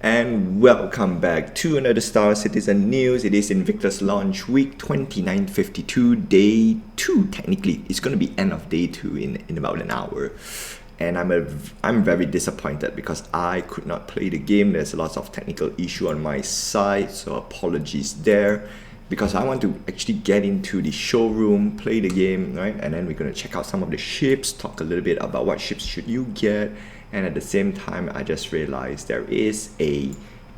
And welcome back to another Star Citizen news. It is Invictus launch week 2952, day 2 technically. It's going to be end of day 2 in about an hour. And I'm very disappointed because I could not play the game. There's lots of technical issue on my side, so apologies there. Because I want to actually get into the showroom, play the game, right? And then we're going to check out some of the ships, talk a little bit about what ships should you get. And at the same time, I just realized there is a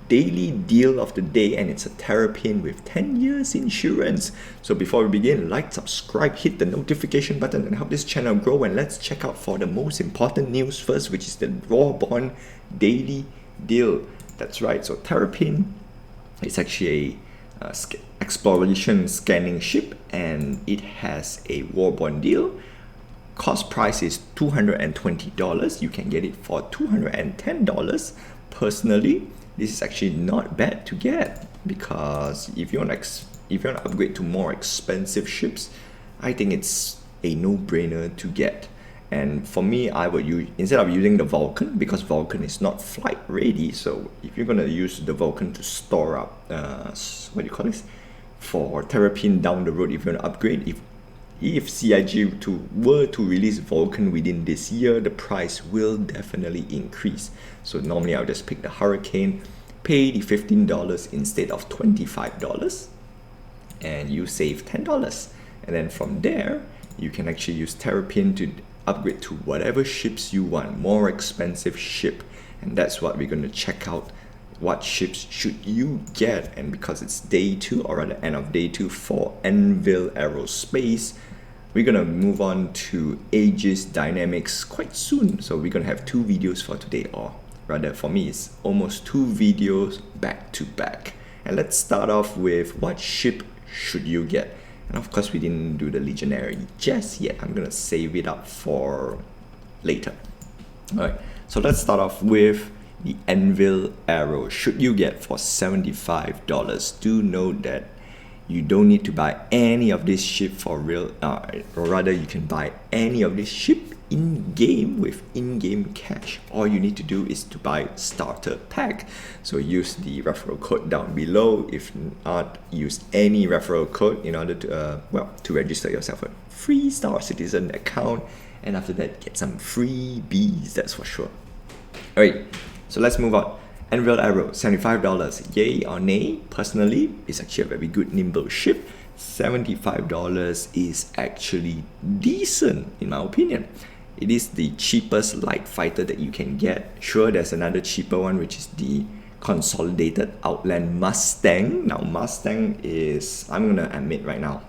daily deal of the day, and it's a Terrapin with 10 years insurance. So before we begin, like, subscribe, hit the notification button and help this channel grow. And let's check out for the most important news first, which is the Raw Bond daily deal. That's right, so Terrapin is actually a exploration scanning ship, and it has a War Bond deal. Cost price is $220. You can get it for $210. Personally, this is actually not bad to get, because if you want to upgrade to more expensive ships, I think it's a no-brainer to get. And for me, I would use, instead of using the Vulcan, because Vulcan is not flight ready, so if you're gonna use the Vulcan to store up what do you call this, for Terrapin down the road, if you want to upgrade, if CIG were to release Vulcan within this year, the price will definitely increase. So normally I'll just pick the Hurricane, pay the $15 instead of $25, and you save $10. And then from there, you can actually use Terrapin to upgrade to whatever ships you want, more expensive ship. And that's what we're going to check out. What ships should you get? And because it's day 2, or rather end of day 2 for Anvil Aerospace, we're gonna move on to Aegis Dynamics quite soon. So we're gonna have 2 videos for today, or rather for me it's almost 2 videos back to back. And let's start off with what ship should you get. And of course we didn't do the Legionary just yet. I'm gonna save it up for later. Alright, so let's start off with the Anvil Aero. Should you get for $75. Do note that you don't need to buy any of this ship for real, or rather you can buy any of this ship in-game with in-game cash. All you need to do is to buy starter pack. So use the referral code down below. If not, use any referral code in order to to register yourself a free Star Citizen account, and after that get some freebies, that's for sure. Alright, so let's move on. Anvil Aero, $75. Yay or nay? Personally, it's actually a very good nimble ship. $75 is actually decent in my opinion. It is the cheapest light fighter that you can get. Sure, there's another cheaper one, which is the consolidated Outland Mustang. Now Mustang is, I'm gonna admit right now,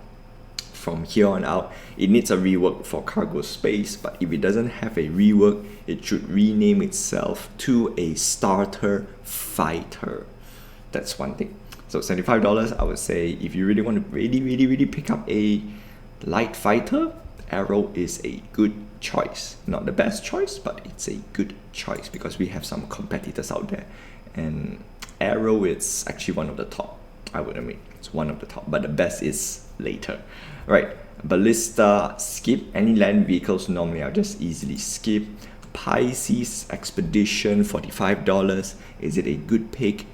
from here on out, it needs a rework for cargo space, but if it doesn't have a rework, it should rename itself to a starter fighter. That's one thing. So $75, I would say, if you really want to really pick up a light fighter, Aero is a good choice. Not the best choice, but it's a good choice because we have some competitors out there. And Aero is actually one of the top, I would admit. It's one of the top, but the best is later. Right, Ballista, skip. Any land vehicles, normally I'll just easily skip. Pisces Expedition, $45. Is it a good pick?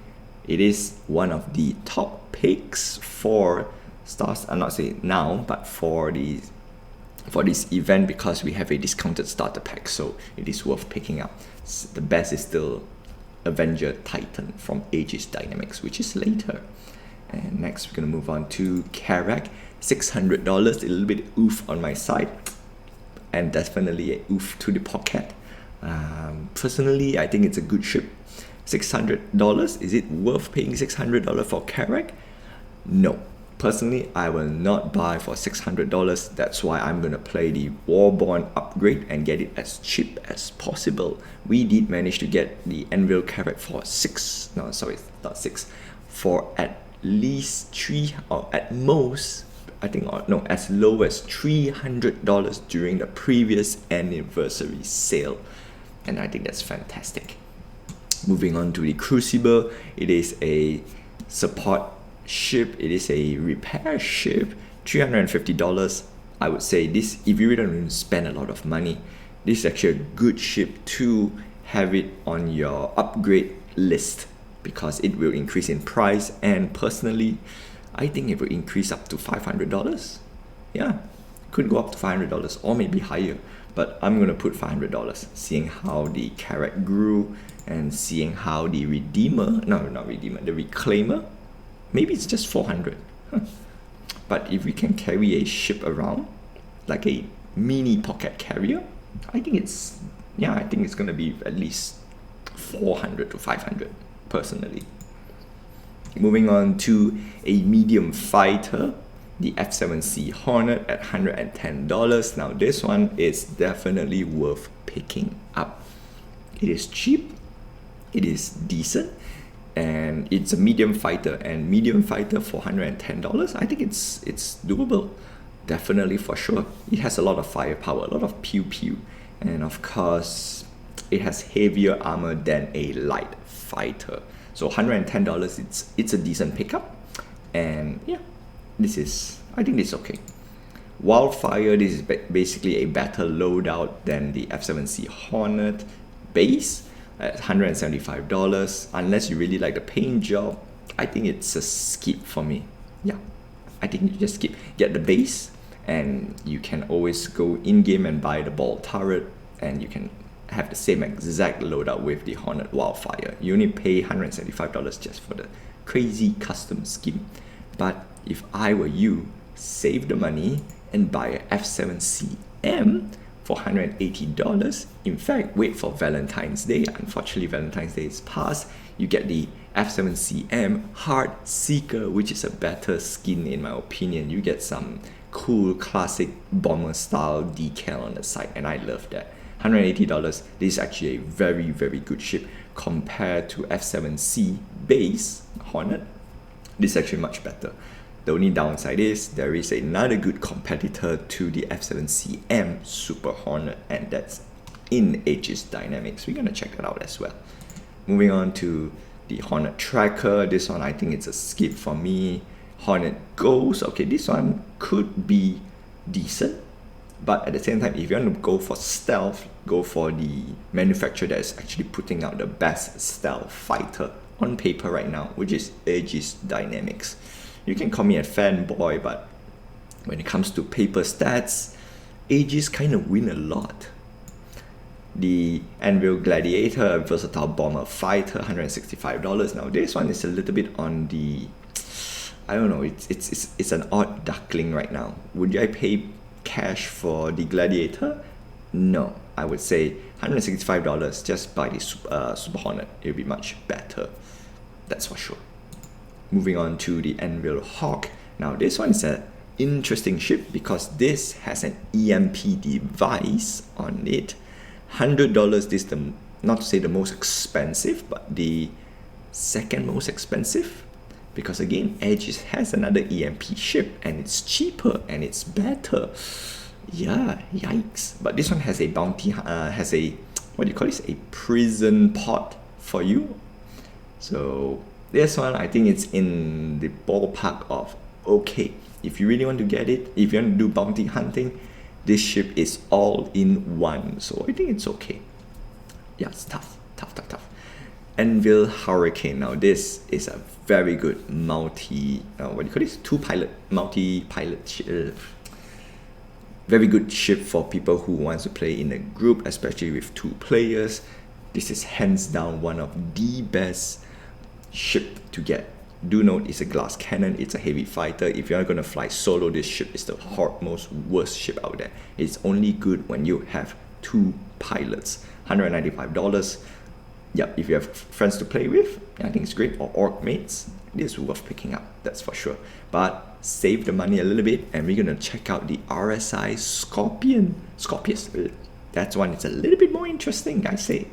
It is one of the top picks for stars. I'm not saying now, but for this event, because we have a discounted starter pack, so it is worth picking up. The best is still Avenger Titan from Aegis Dynamics, which is later. And next we're gonna move on to Carrack, $600, a little bit oof on my side, and definitely a oof to the pocket. Personally, I think it's a good ship. $600, is it worth paying $600 for Carrack? No. Personally, I will not buy for $600. That's why I'm gonna play the War Bond upgrade and get it as cheap as possible. We did manage to get the Anvil Carrack for for at least 3, or at most, I think, no, as low as $300 during the previous anniversary sale, and I think that's fantastic. Moving on to the Crucible, it is a support ship, it is a repair ship, $350. I would say this, if you really don't spend a lot of money, this is actually a good ship to have it on your upgrade list. because it will increase in price, and personally I think it will increase up to $500. Yeah, could go up to $500 or maybe higher, but I'm gonna put $500, seeing how the Carrack grew and seeing how the Redeemer, no, not Redeemer, the Reclaimer, maybe it's just 400. But if we can carry a ship around like a mini pocket carrier, I think it's gonna be at least 400 to 500 personally. Moving on to a medium fighter, the F7C Hornet at $110. Now this one is definitely worth picking up. It is cheap, it is decent, and it's a medium fighter, and medium fighter for $110, I think it's doable. Definitely, for sure. It has a lot of firepower, a lot of pew pew, and of course it has heavier armor than a light fighter. So $110, it's a decent pickup, and yeah, I think this is okay. Wildfire, this is basically a better loadout than the F7C Hornet base at $175. Unless you really like the paint job, I think it's a skip for me. Yeah, I think you just skip. Get the base, and you can always go in-game and buy the ball turret, and you can have the same exact loadout with the Hornet Wildfire. You only pay $175 just for the crazy custom scheme. But if I were you, save the money and buy a F7CM for $180. In fact, wait for Valentine's Day. Unfortunately, Valentine's Day is past. You get the F7CM Heartseeker, which is a better skin in my opinion. You get some cool classic bomber style decal on the side, and I love that. $180, this is actually a very, very good ship compared to F7C base Hornet. This is actually much better. The only downside is there is another good competitor to the F7CM Super Hornet, and that's in Aegis Dynamics. We're gonna check that out as well. Moving on to the Hornet Tracker. This one, I think it's a skip for me. Hornet Ghost, okay, this one could be decent, but at the same time, if you want to go for stealth, go for the manufacturer that is actually putting out the best stealth fighter on paper right now, which is Aegis Dynamics. You can call me a fanboy, but when it comes to paper stats, Aegis kind of win a lot. The Anvil Gladiator, a versatile bomber fighter, $165. Now this one is a little bit on the, I don't know, it's an odd duckling right now. Would I pay cash for the Gladiator? No, I would say $165, just buy the Super Hornet. It'll be much better, that's for sure. Moving on to the Anvil Hawk. Now this one is an interesting ship because this has an EMP device on it. $100, this is the, not to say the most expensive, but the second most expensive, because again, Aegis has another EMP ship and it's cheaper and it's better. Yeah, yikes. But this one has a bounty, has a, what do you call this, a prison pod for you. So this one, I think it's in the ballpark of okay. If you really want to get it, if you want to do bounty hunting, this ship is all in one. So I think it's okay. Yeah, it's tough. Anvil Hurricane. Now this is a very good what do you call this? Multi-pilot ship. Very good ship for people who want to play in a group, especially with 2 players. This is hands down one of the best ship to get. Do note it's a glass cannon, it's a heavy fighter. If you're gonna fly solo, this ship is the most worst ship out there. It's only good when you have 2 pilots. $195. Yep, if you have friends to play with, I think it's great, or orc mates, this is worth picking up, that's for sure. But save the money a little bit, and we're gonna check out the RSI Scorpius. That's one, it's a little bit more interesting, I say.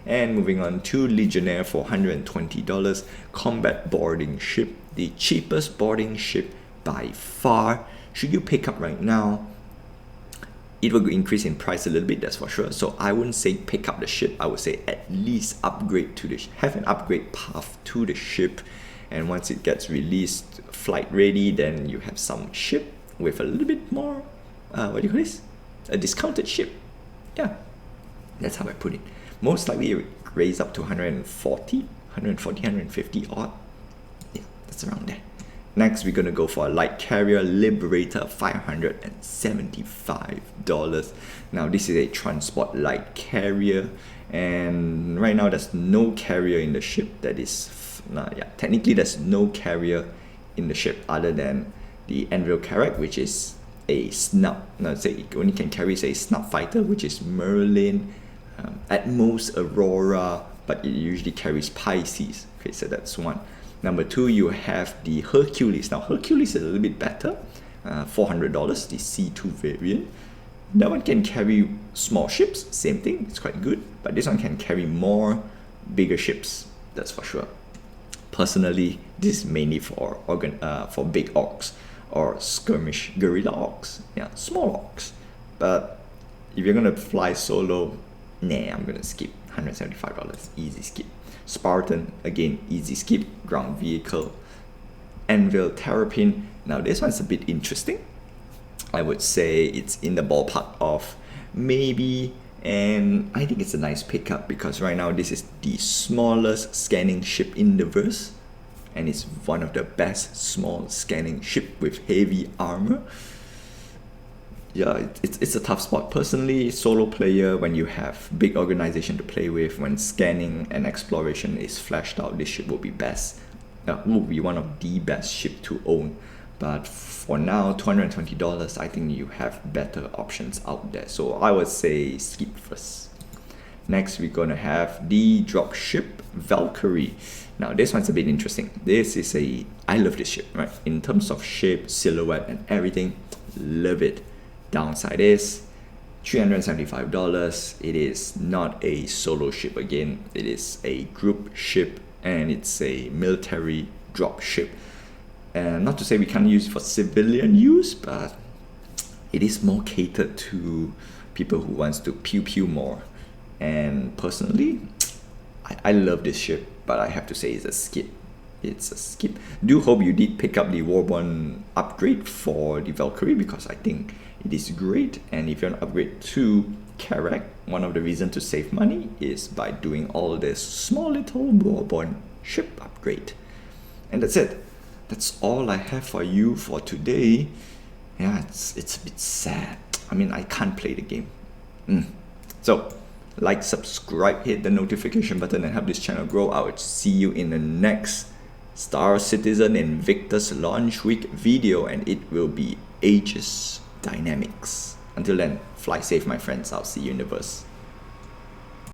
And moving on to Legionnaire for $120, combat boarding ship, the cheapest boarding ship by far. Should you pick up right now, it will increase in price a little bit, that's for sure. So I wouldn't say pick up the ship, I would say at least upgrade to the have an upgrade path to the ship. And once it gets released, flight ready, then you have some ship with a little bit more, what do you call this? A discounted ship. Yeah, that's how I put it. Most likely it raise up to 140, 140, 150 odd. Yeah, that's around there. Next, we're gonna go for a light carrier Liberator, $575. Now, this is a transport light carrier, and right now there's no carrier in the ship. That is, technically there's no carrier in the ship other than the Anvil Carrack, which is a snub. Now, say it only can carry a snub fighter, which is Merlin, at most Aurora, but it usually carries Pisces. Okay, so that's one. Number two, you have the Hercules. Now, Hercules is a little bit better, $400, the C2 variant. That one can carry small ships, same thing, it's quite good, but this one can carry more bigger ships, that's for sure. Personally, this is mainly for big orcs or skirmish guerrilla orcs, yeah, small orcs. But if you're gonna fly solo, nah, I'm gonna skip. $175, easy skip. Spartan, again, easy skip. Ground vehicle. Anvil Terrapin. Now this one's a bit interesting. I would say it's in the ballpark of maybe, and I think it's a nice pickup because right now this is the smallest scanning ship in the verse, and it's one of the best small scanning ship with heavy armor. Yeah, it's a tough spot. Personally, solo player, when you have big organization to play with, when scanning and exploration is fleshed out, this ship will be best. Will be one of the best ship to own. But for now, $220, I think you have better options out there. So I would say skip first. Next, we're gonna have the dropship Valkyrie. Now this one's a bit interesting. I love this ship, right? In terms of shape, silhouette, and everything, love it. Downside is $375. It is not a solo ship again. It is a group ship, and it's a military drop ship. And not to say we can't use it for civilian use, but it is more catered to people who wants to pew pew more. And personally, I love this ship, but I have to say it's a skip. It's a skip. Do hope you did pick up the Warborn upgrade for the Valkyrie, because I think it is great. And if you want to upgrade to Carrack, one of the reasons to save money is by doing all this small little Warborn ship upgrade. And that's it. That's all I have for you for today. Yeah, it's a bit sad. I mean, I can't play the game. So, like, subscribe, hit the notification button, and help this channel grow. I will see you in the next Star Citizen Invictus launch week video, and it will be Aegis Dynamics. Until then, fly safe, my friends. I'll see you in the verse.